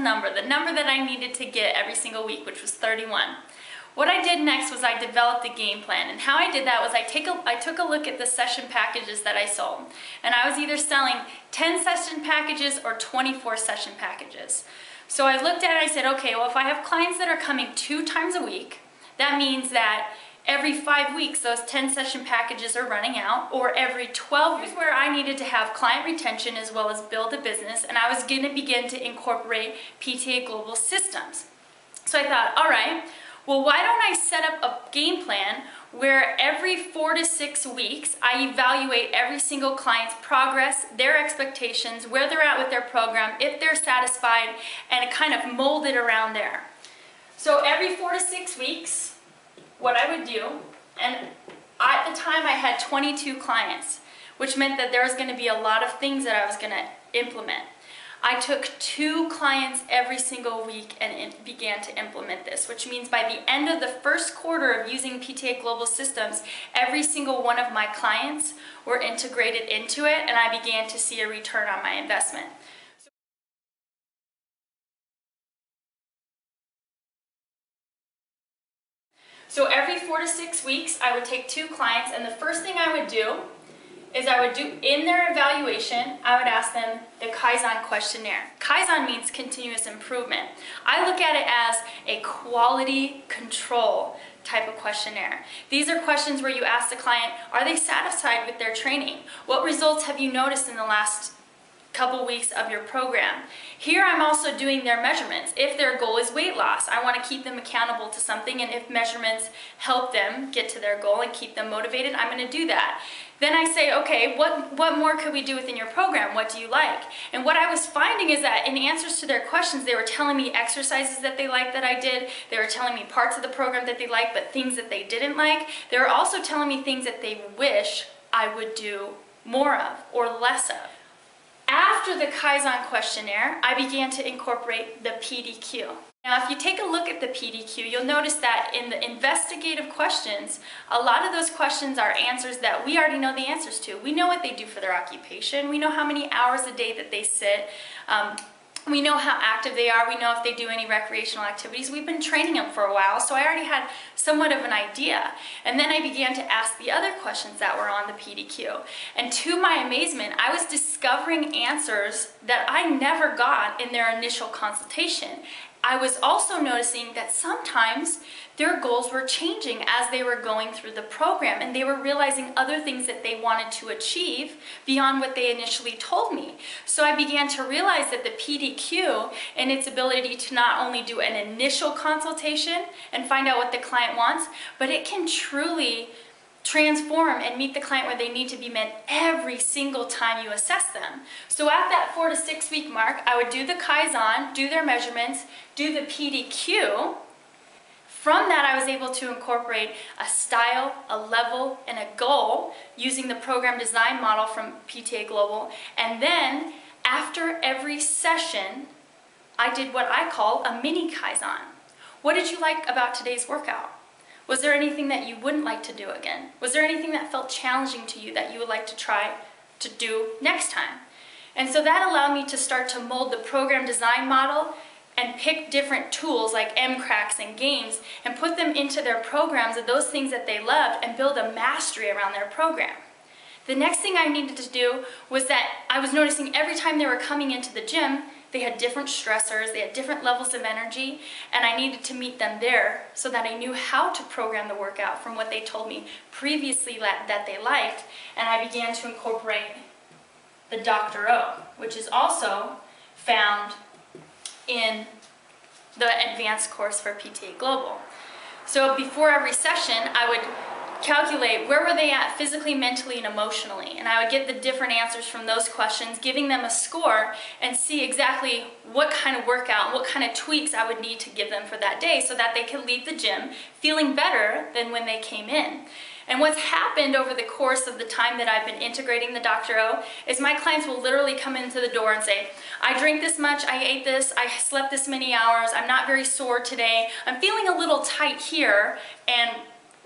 number, the number that I needed to get every single week, which was 31. What I did next was I developed a game plan, and how I did that was I took a look at the session packages that I sold, and I was either selling 10 session packages or 24 session packages. So I looked at it and I said, okay, well, if I have clients that are coming 2 times a week, that means that every 5 weeks those 10 session packages are running out, or every 12 weeks, where I needed to have client retention as well as build a business, and I was going to begin to incorporate PTA Global systems. So I thought, all right, well, why don't I set up a game plan where every 4 to 6 weeks I evaluate every single client's progress, their expectations, where they're at with their program, if they're satisfied, and kind of mold it around there. So every 4 to 6 weeks, what I would do, and at the time I had 22 clients, which meant that there was going to be a lot of things that I was going to implement. I took 2 clients every single week and began to implement this, which means by the end of the first quarter of using PTA Global Systems, every single one of my clients were integrated into it, and I began to see a return on my investment. So every 4 to 6 weeks, I would take 2 clients, and the first thing I would do is I would do, in their evaluation, I would ask them the Kaizen Questionnaire. Kaizen means continuous improvement. I look at it as a quality control type of questionnaire. These are questions where you ask the client, are they satisfied with their training? What results have you noticed in the last couple weeks of your program? Here I'm also doing their measurements. If their goal is weight loss, I want to keep them accountable to something, and if measurements help them get to their goal and keep them motivated, I'm going to do that. Then I say, okay, what more could we do within your program? What do you like? And what I was finding is that in answers to their questions, they were telling me exercises that they liked that I did. They were telling me parts of the program that they liked, but things that they didn't like. They were also telling me things that they wish I would do more of or less of. After the Kaizen Questionnaire, I began to incorporate the PDQ. Now, if you take a look at the PDQ, you'll notice that in the investigative questions, a lot of those questions are answers that we already know the answers to. We know what they do for their occupation. We know how many hours a day that they sit. We know how active they are. We know if they do any recreational activities. We've been training them for a while, so I already had somewhat of an idea. And then I began to ask the other questions that were on the PDQ. And to my amazement, I was discovering answers that I never got in their initial consultation. I was also noticing that sometimes their goals were changing as they were going through the program, and they were realizing other things that they wanted to achieve beyond what they initially told me. So I began to realize that the PDQ and its ability to not only do an initial consultation and find out what the client wants, but it can truly transform and meet the client where they need to be met every single time you assess them. So at that 4 to 6 week mark, I would do the Kaizen, do their measurements, do the PDQ. From that, I was able to incorporate a style, a level, and a goal using the program design model from PTA Global. And then after every session, I did what I call a mini Kaizen. What did you like about today's workout? Was there anything that you wouldn't like to do again? Was there anything that felt challenging to you that you would like to try to do next time? And so that allowed me to start to mold the program design model and pick different tools like MCRACs and games and put them into their programs of those things that they loved and build a mastery around their program. The next thing I needed to do was that I was noticing every time they were coming into the gym, they had different stressors, they had different levels of energy, and I needed to meet them there so that I knew how to program the workout from what they told me previously that they liked, and I began to incorporate the Dr. O, which is also found in the advanced course for PTA Global. So before every session, I would calculate where were they at physically, mentally, and emotionally, and I would get the different answers from those questions, giving them a score, and see exactly what kind of workout, what kind of tweaks I would need to give them for that day so that they could leave the gym feeling better than when they came in. And what's happened over the course of the time that I've been integrating the Dr. O is my clients will literally come into the door and say, I drink this much, I ate this, I slept this many hours, I'm not very sore today, I'm feeling a little tight here, and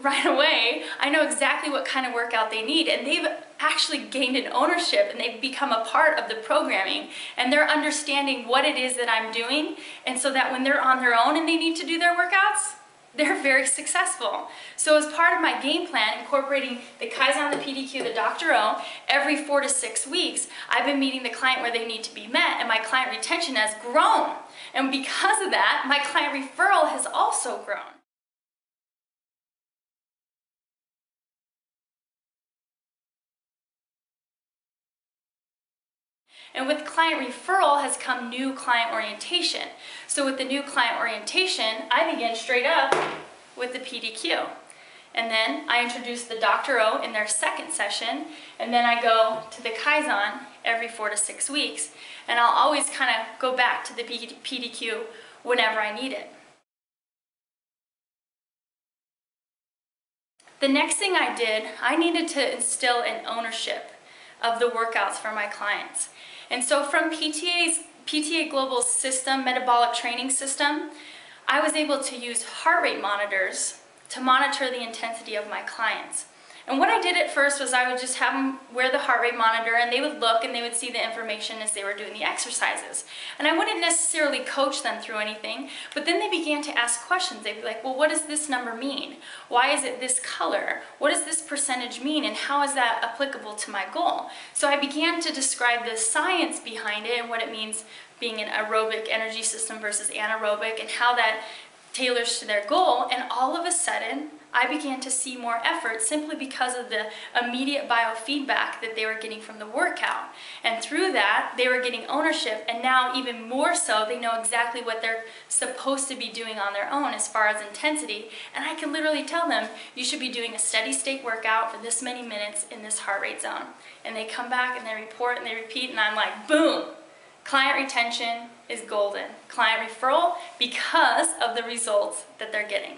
right away, I know exactly what kind of workout they need, and they've actually gained an ownership and they've become a part of the programming, and they're understanding what it is that I'm doing, and so that when they're on their own and they need to do their workouts, they're very successful. So as part of my game plan, incorporating the Kaizen, the PDQ, the Dr. O, every 4 to 6 weeks, I've been meeting the client where they need to be met, and my client retention has grown. And because of that, my client referral has also grown. And with client referral has come new client orientation. So with the new client orientation, I begin straight up with the PDQ. And then I introduce the Dr. O in their second session, and then I go to the Kaizen every 4 to 6 weeks. And I'll always kind of go back to the PDQ whenever I need it. The next thing I did, I needed to instill an ownership of the workouts for my clients. And so from PTA Global's system, metabolic training system, I was able to use heart rate monitors to monitor the intensity of my clients. And what I did at first was I would just have them wear the heart rate monitor, and they would look and they would see the information as they were doing the exercises. And I wouldn't necessarily coach them through anything, but then they began to ask questions. They'd be like, well, what does this number mean? Why is it this color? What does this percentage mean, and how is that applicable to my goal? So I began to describe the science behind it and what it means being an aerobic energy system versus anaerobic, and how that tailors to their goal. And all of a sudden, I began to see more effort simply because of the immediate biofeedback that they were getting from the workout. And through that, they were getting ownership, and now even more so, they know exactly what they're supposed to be doing on their own as far as intensity. And I can literally tell them, you should be doing a steady state workout for this many minutes in this heart rate zone. And they come back and they report and they repeat, and I'm like, boom! Client retention is golden. Client referral, because of the results that they're getting.